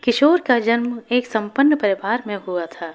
किशोर का जन्म एक संपन्न परिवार में हुआ था।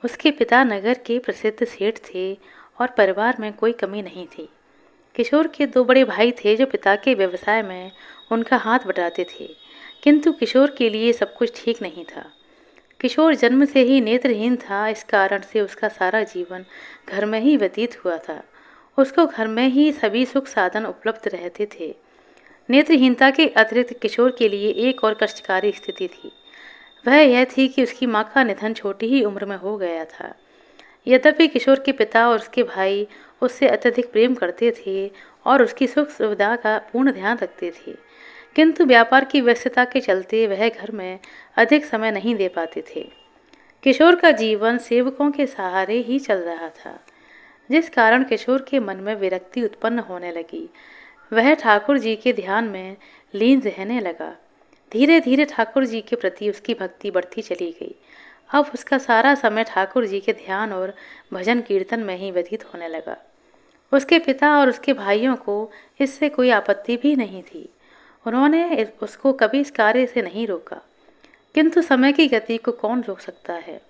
उसके पिता नगर के प्रसिद्ध सेठ थे और परिवार में कोई कमी नहीं थी। किशोर के दो बड़े भाई थे जो पिता के व्यवसाय में उनका हाथ बटाते थे, किंतु किशोर के लिए सब कुछ ठीक नहीं था। किशोर जन्म से ही नेत्रहीन था, इस कारण से उसका सारा जीवन घर में ही व्यतीत हुआ था। उसको घर में ही सभी सुख साधन उपलब्ध रहते थे। नेत्रहीनता के अतिरिक्त किशोर के लिए एक और कष्टकारी स्थिति थी। वह यह थी कि उसकी माँ का निधन छोटी ही उम्र में हो गया था। यद्यपि किशोर के पिता और उसके भाई उससे अत्यधिक प्रेम करते थे और उसकी सुख सुविधा का पूर्ण ध्यान रखते थे, किंतु व्यापार की व्यस्तता के चलते वह घर में अधिक समय नहीं दे पाते थे। किशोर का जीवन सेवकों के सहारे ही चल रहा था, जिस कारण किशोर के मन में विरक्ति उत्पन्न होने लगी। वह ठाकुर जी के ध्यान में लीन रहने लगा। धीरे धीरे ठाकुर जी के प्रति उसकी भक्ति बढ़ती चली गई। अब उसका सारा समय ठाकुर जी के ध्यान और भजन कीर्तन में ही व्यतीत होने लगा। उसके पिता और उसके भाइयों को इससे कोई आपत्ति भी नहीं थी। उन्होंने उसको कभी इस कार्य से नहीं रोका, किंतु समय की गति को कौन रोक सकता है।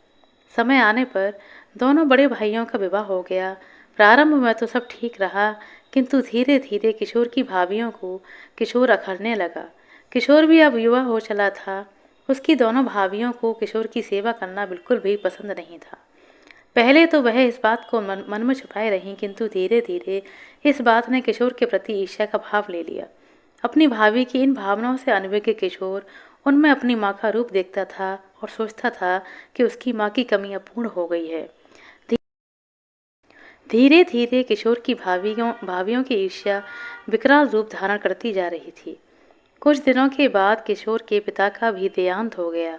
समय आने पर दोनों बड़े भाइयों का विवाह हो गया। प्रारंभ में तो सब ठीक रहा, किंतु धीरे धीरे किशोर की भाभियों को किशोर अखरने लगा। किशोर भी अब युवा हो चला था। उसकी दोनों भाभियों को किशोर की सेवा करना बिल्कुल भी पसंद नहीं था। पहले तो वह इस बात को मन में छुपाए रहीं, किंतु धीरे धीरे इस बात ने किशोर के प्रति ईर्ष्या का भाव ले लिया। अपनी भाभी की इन भावनाओं से अनभिज्ञ किशोर उनमें अपनी माँ का रूप देखता था और सोचता था कि उसकी माँ की कमी अपूर्ण हो गई है। धीरे धीरे किशोर की भाभियों की ईर्ष्या विकराल रूप धारण करती जा रही थी। कुछ दिनों के बाद किशोर के पिता का भी देहांत हो गया।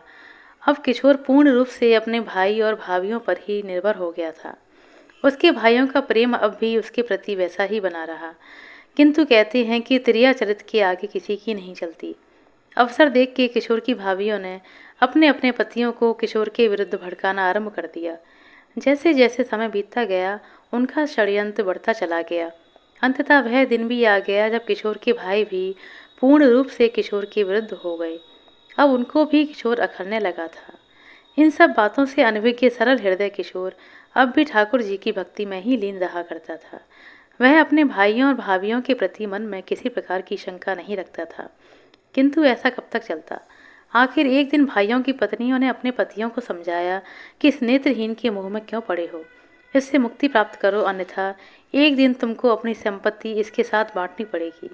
अब किशोर पूर्ण रूप से अपने भाई और भाभियों पर ही निर्भर हो गया था। उसके भाइयों का प्रेम अब भी उसके प्रति वैसा ही बना रहा, किंतु कहते हैं कि त्रिया चरित्र के आगे किसी की नहीं चलती। अवसर देख के किशोर की भाभियों ने अपने अपने पतियों को किशोर के विरुद्ध भड़काना आरंभ कर दिया। जैसे जैसे समय बीतता गया, उनका षड्यंत्र बढ़ता चला गया। अंततः वह दिन भी आ गया जब किशोर के भाई भी पूर्ण रूप से किशोर के विरुद्ध हो गए। अब उनको भी किशोर अखरने लगा था। इन सब बातों से अनभिज्ञ सरल हृदय किशोर अब भी ठाकुर जी की भक्ति में ही लीन रहा करता था। वह अपने भाइयों और भाभियों के प्रति मन में किसी प्रकार की शंका नहीं रखता था, किंतु ऐसा कब तक चलता। आखिर एक दिन भाइयों की पत्नियों ने अपने पतियों को समझाया कि इस नेत्रहीन के मुंह में क्यों पड़े हो, इससे मुक्ति प्राप्त करो, अन्यथा एक दिन तुमको अपनी संपत्ति इसके साथ बांटनी पड़ेगी।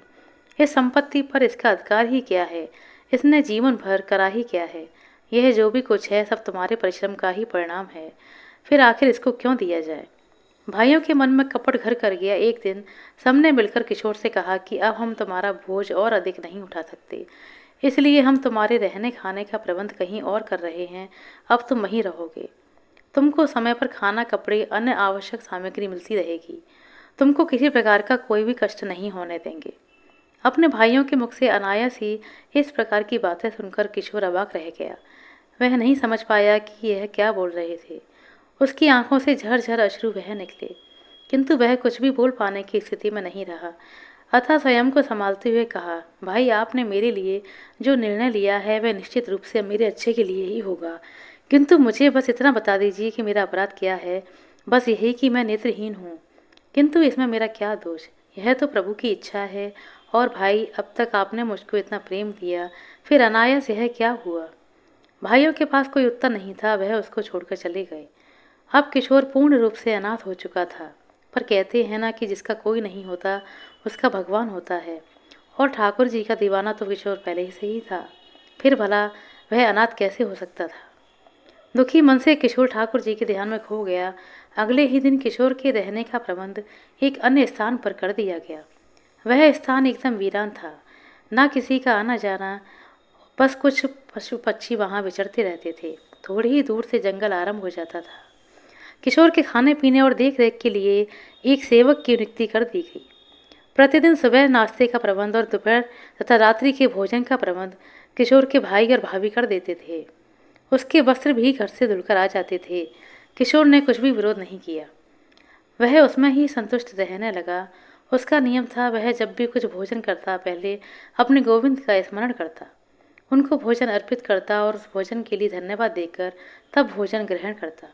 इस संपत्ति पर इसका अधिकार ही क्या है, इसने जीवन भर करा ही क्या है। यह जो भी कुछ है सब तुम्हारे परिश्रम का ही परिणाम है, फिर आखिर इसको क्यों दिया जाए। भाइयों के मन में कपट घर कर गया। एक दिन सबने मिलकर किशोर से कहा कि अब हम तुम्हारा बोझ और अधिक नहीं उठा सकते, इसलिए हम तुम्हारे रहने खाने का प्रबंध कहीं और कर रहे हैं। अब तुम वहीं रहोगे। तुमको समय पर खाना, कपड़े, अन्य आवश्यक सामग्री मिलती रहेगी। तुमको किसी प्रकार का कोई भी कष्ट नहीं होने देंगे। अपने भाइयों के मुख से अनायास ही इस प्रकार की बातें सुनकर किशोर अवाक रह गया। वह नहीं समझ पाया कि यह क्या बोल रहे थे। उसकी आंखों से झरझर अश्रु बह निकले, किंतु वह कुछ भी बोल पाने की स्थिति में नहीं रहा। अतः स्वयं को संभालते हुए कहा, भाई, आपने मेरे लिए जो निर्णय लिया है वह निश्चित रूप से मेरे अच्छे के लिए ही होगा, किंतु मुझे बस इतना बता दीजिए कि मेरा अपराध क्या है। बस यही कि मैं नेत्रहीन हूँ, किंतु इसमें मेरा क्या दोष। यह तो प्रभु की इच्छा है। और भाई, अब तक आपने मुझको इतना प्रेम दिया, फिर अनायास यह क्या हुआ। भाइयों के पास कोई उत्तर नहीं था। वह उसको छोड़कर चले गए। अब किशोर पूर्ण रूप से अनाथ हो चुका था। पर कहते हैं ना कि जिसका कोई नहीं होता उसका भगवान होता है, और ठाकुर जी का दीवाना तो किशोर पहले ही से ही था। फिर भला वह अनाथ कैसे हो सकता था। दुखी मन से किशोर ठाकुर जी के ध्यान में खो गया। अगले ही दिन किशोर के रहने का प्रबंध एक अन्य स्थान पर कर दिया गया। वह स्थान एकदम वीरान था, ना किसी का आना जाना, बस कुछ पशु पक्षी वहाँ विचरते रहते थे। थोड़ी ही दूर से जंगल आरंभ हो जाता था। किशोर के खाने पीने और देख रेख के लिए एक सेवक की नियुक्ति कर दी गई। प्रतिदिन सुबह नाश्ते का प्रबंध और दोपहर तथा रात्रि के भोजन का प्रबंध किशोर के भाई और भाभी कर देते थे। उसके वस्त्र भी घर से धुलकर आ जाते थे। किशोर ने कुछ भी विरोध नहीं किया। वह उसमें ही संतुष्ट रहने लगा। उसका नियम था, वह जब भी कुछ भोजन करता पहले अपने गोविंद का स्मरण करता। उनको भोजन अर्पित करता और उस भोजन के लिए धन्यवाद देकर तब भोजन ग्रहण करता।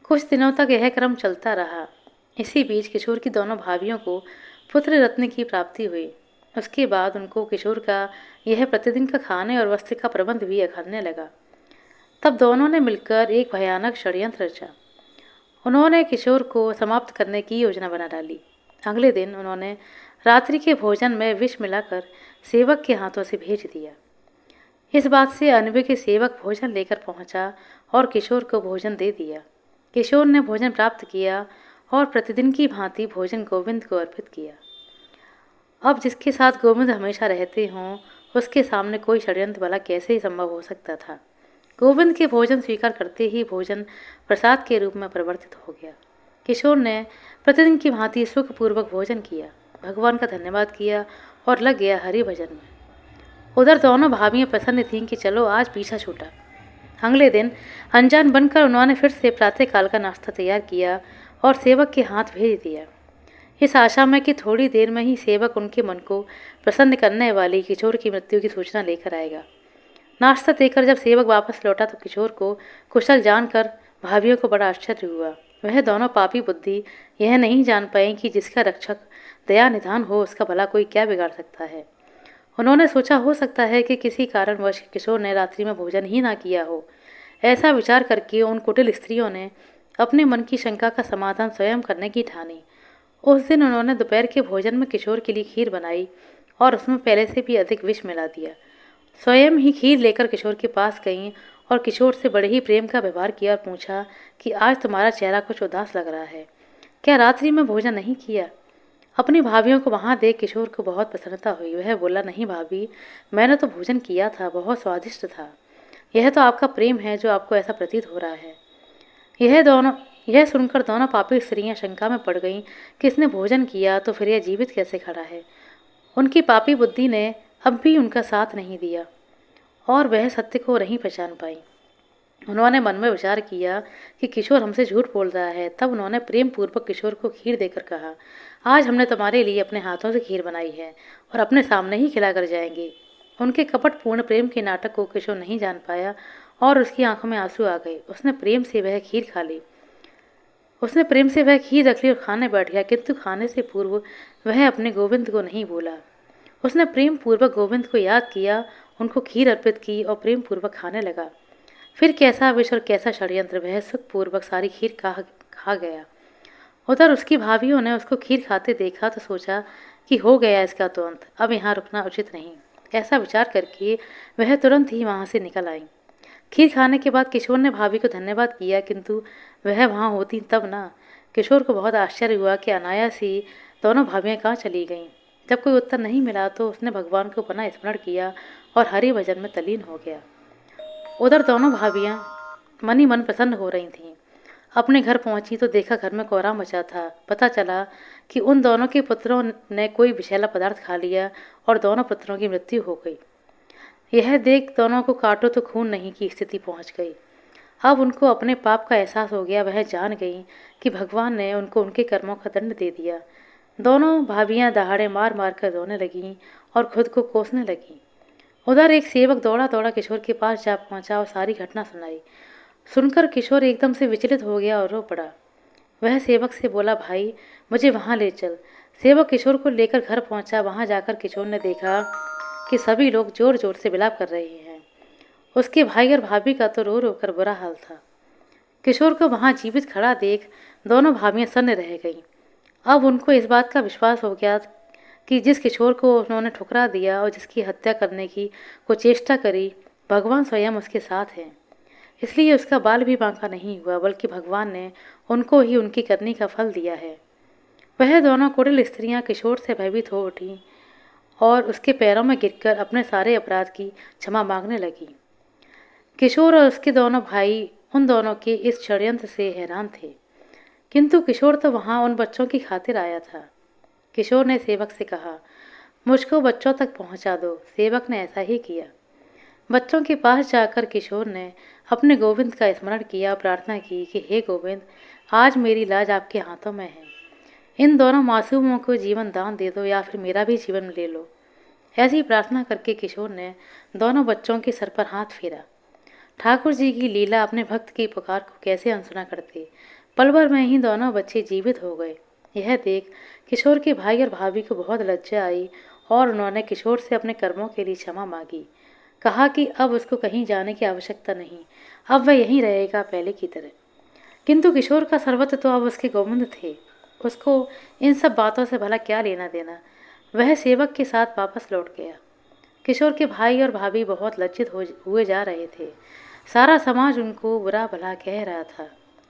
कुछ दिनों तक यह क्रम चलता रहा। इसी बीच किशोर की दोनों भाभियों को पुत्र रत्न की प्राप्ति हुई। उसके बाद उनको किशोर का यह प्रतिदिन का खाने और वस्त्र का प्रबंध भी अखरने लगा। तब दोनों ने मिलकर एक भयानक षड्यंत्र रचा। उन्होंने किशोर को समाप्त करने की योजना बना डाली। अगले दिन उन्होंने रात्रि के भोजन में विष मिलाकर सेवक के हाथों से भेज दिया। इस बात से अनबे के सेवक भोजन लेकर पहुंचा और किशोर को भोजन दे दिया। किशोर ने भोजन प्राप्त किया और प्रतिदिन की भांति भोजन गोविंद को अर्पित किया। अब जिसके साथ गोविंद हमेशा रहते हों, उसके सामने कोई षड्यंत्र भला कैसे ही संभव हो सकता था। गोविंद के भोजन स्वीकार करते ही भोजन प्रसाद के रूप में परिवर्तित हो गया। किशोर ने प्रतिदिन की भांति सुखपूर्वक भोजन किया, भगवान का धन्यवाद किया और लग गया हरि भजन में। उधर दोनों भाभियां प्रसन्न थीं कि चलो आज पीछा छूटा। अगले दिन अनजान बनकर उन्होंने फिर से प्रातःकाल का नाश्ता तैयार किया और सेवक के हाथ भेज दिया, इस आशा में कि थोड़ी देर में ही सेवक उनके मन को प्रसन्न करने वाली किशोर की मृत्यु की सूचना लेकर आएगा। नाश्ता देकर जब सेवक वापस लौटा तो किशोर को कुशल जानकर भाभियों को बड़ा आश्चर्य हुआ। वह दोनों पापी बुद्धि यह नहीं जान पाई कि जिसका रक्षक दया निधान हो उसका भला कोई क्या बिगाड़ सकता है। उन्होंने सोचा हो सकता है कि किसी कारणवश किशोर ने रात्रि में भोजन ही ना किया हो। ऐसा विचार करके उन कुटिल स्त्रियों ने अपने मन की शंका का समाधान स्वयं करने की ठानी। उस दिन उन्होंने दोपहर के भोजन में किशोर के लिए खीर बनाई और उसमें पहले से भी अधिक विष मिला दिया। स्वयं ही खीर लेकर किशोर के पास गईं और किशोर से बड़े ही प्रेम का व्यवहार किया और पूछा कि आज तुम्हारा चेहरा कुछ उदास लग रहा है, क्या रात्रि में भोजन नहीं किया? अपनी भाभियों को वहां देख किशोर को बहुत प्रसन्नता हुई। वह बोला, नहीं भाभी, मैंने तो भोजन किया था, बहुत स्वादिष्ट था। यह तो आपका प्रेम है जो आपको ऐसा प्रतीत हो रहा है। यह सुनकर दोनों पापी स्त्रियां शंका में पड़ गईं कि इसने भोजन किया तो फिर यह जीवित कैसे खड़ा है। उनकी पापी बुद्धि ने अब भी उनका साथ नहीं दिया और वह सत्य को नहीं पहचान पाई। उन्होंने मन में विचार किया कि किशोर हमसे झूठ बोल रहा है। तब उन्होंने प्रेम पूर्वक किशोर को खीर देकर कहा, आज हमने तुम्हारे लिए अपने हाथों से खीर बनाई है और अपने सामने ही खिलाकर जाएंगे। उनके कपटपूर्ण प्रेम के नाटक को किशोर नहीं जान पाया और उसकी आंखों में आंसू आ गए। उसने प्रेम से वह खीर रख ली और खाने बैठ गया, किंतु खाने से पूर्व वह अपने गोविंद को नहीं भूला। उसने प्रेम पूर्वक गोविंद को याद किया, उनको खीर अर्पित की और प्रेम पूर्वक खाने लगा। फिर कैसा विष और कैसा षड्यंत्र, वह सुखपूर्वक सारी खीर खा गया। उधर उसकी भाभियों ने उसको खीर खाते देखा तो सोचा कि हो गया इसका तो अंत, अब यहाँ रुकना उचित नहीं। ऐसा विचार करके वह तुरंत ही वहाँ से निकल आई। खीर खाने के बाद किशोर ने भाभी को धन्यवाद किया, किंतु वह वहाँ होती तब ना। किशोर को बहुत आश्चर्य हुआ कि अनायास ही दोनों भाभियाँ कहाँ चली गईं। जब कोई उत्तर नहीं मिला तो उसने भगवान को पुनः स्मरण किया और हरि भजन में तल्लीन हो गया। उधर दोनों भाभियां मन ही मन प्रसन्न हो रही थीं। अपने घर पहुंची तो देखा घर में कोहराम मचा था। पता चला कि उन दोनों के पुत्रों ने कोई विषैला पदार्थ खा लिया और दोनों पुत्रों की मृत्यु हो गई। यह देख दोनों को काटो तो खून नहीं की स्थिति पहुंच गई। अब उनको अपने पाप का एहसास हो गया। वह जान गई कि भगवान ने उनको उनके कर्मों का दंड दे दिया। दोनों भाभियां दहाड़े मार मार कर रोने लगीं और खुद को कोसने लगीं। उधर एक सेवक दौड़ा दौड़ा किशोर के पास जा पहुंचा और सारी घटना सुनाई। सुनकर किशोर एकदम से विचलित हो गया और रो पड़ा। वह सेवक से बोला, भाई मुझे वहां ले चल। सेवक किशोर को लेकर घर पहुंचा। वहां जाकर किशोर ने देखा कि सभी लोग जोर जोर से विलाप कर रहे हैं। उसके भाई और भाभी का तो रो रो कर बुरा हाल था। किशोर को वहां जीवित खड़ा देख दोनों भाभियां सन्न रह गईं। अब उनको इस बात का विश्वास हो गया कि जिस किशोर को उन्होंने ठुकरा दिया और जिसकी हत्या करने की को चेष्टा करी, भगवान स्वयं उसके साथ हैं। इसलिए उसका बाल भी बांका नहीं हुआ, बल्कि भगवान ने उनको ही उनकी करनी का फल दिया है। वह दोनों कुटिल स्त्रियां किशोर से भयभीत हो उठी और उसके पैरों में गिरकर अपने सारे अपराध की क्षमा मांगने लगी। किशोर और उसके दोनों भाई उन दोनों के इस षड्यंत्र से हैरान थे, किंतु किशोर तो वहां उन बच्चों की खातिर आया था। किशोर ने सेवक से कहा, मुझको बच्चों तक पहुंचा दो। सेवक ने ऐसा ही किया। बच्चों के पास जाकर किशोर ने अपने गोविंद का स्मरण किया, प्रार्थना की कि हे गोविंद, आज मेरी लाज आपके हाथों में है। इन दोनों मासूमों को जीवन दान दे दो या फिर मेरा भी जीवन ले लो। ऐसी प्रार्थना करके किशोर ने दोनों बच्चों के सर पर हाथ फेरा। ठाकुर जी की लीला अपने भक्त की पुकार को कैसे अनसुना करते। पल भर में ही दोनों बच्चे जीवित हो गए। यह देख किशोर के भाई और भाभी को बहुत लज्जा आई और उन्होंने किशोर से अपने कर्मों के लिए क्षमा मांगी। कहा कि अब उसको कहीं जाने की आवश्यकता नहीं, अब वह यहीं रहेगा पहले की तरह। किंतु किशोर का सर्वत्र तो अब उसके गोविंद थे। उसको इन सब बातों से भला क्या लेना देना। वह सेवक के साथ वापस लौट गया। किशोर के भाई और भाभी बहुत लज्जित हुए जा रहे थे। सारा समाज उनको बुरा भला कह रहा था।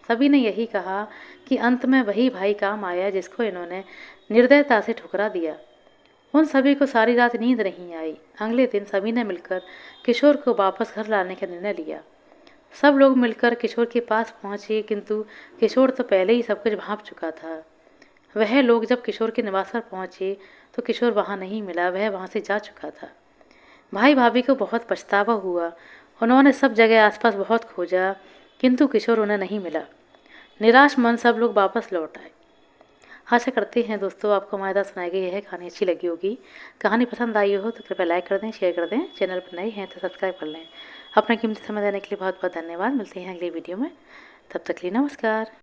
सभी ने यही कहा कि अंत में वही भाई काम आया जिसको इन्होंने निर्दयता से ठुकरा दिया। उन सभी को सारी रात नींद नहीं आई। अगले दिन सभी ने मिलकर किशोर को वापस घर लाने का निर्णय लिया। सब लोग मिलकर किशोर के पास पहुंचे, किंतु किशोर तो पहले ही सब कुछ भांप चुका था। वह लोग जब किशोर के निवास पर पहुंचे तो किशोर वहां नहीं मिला, वह वहां से जा चुका था। भाई भाभी को बहुत पछतावा हुआ। उन्होंने सब जगह आसपास बहुत खोजा, किंतु किशोर उन्हें नहीं मिला। निराश मन सब लोग वापस लौट आए। आशा करते हैं दोस्तों आपको हमारे द्वारा सुनाई गई यह कहानी अच्छी लगी होगी। कहानी पसंद आई हो तो कृपया लाइक कर दें, शेयर कर दें। चैनल पर नए हैं तो सब्सक्राइब कर लें। अपना कीमती समय देने के लिए बहुत बहुत धन्यवाद। मिलते हैं अगली वीडियो में, तब तक के लिए नमस्कार।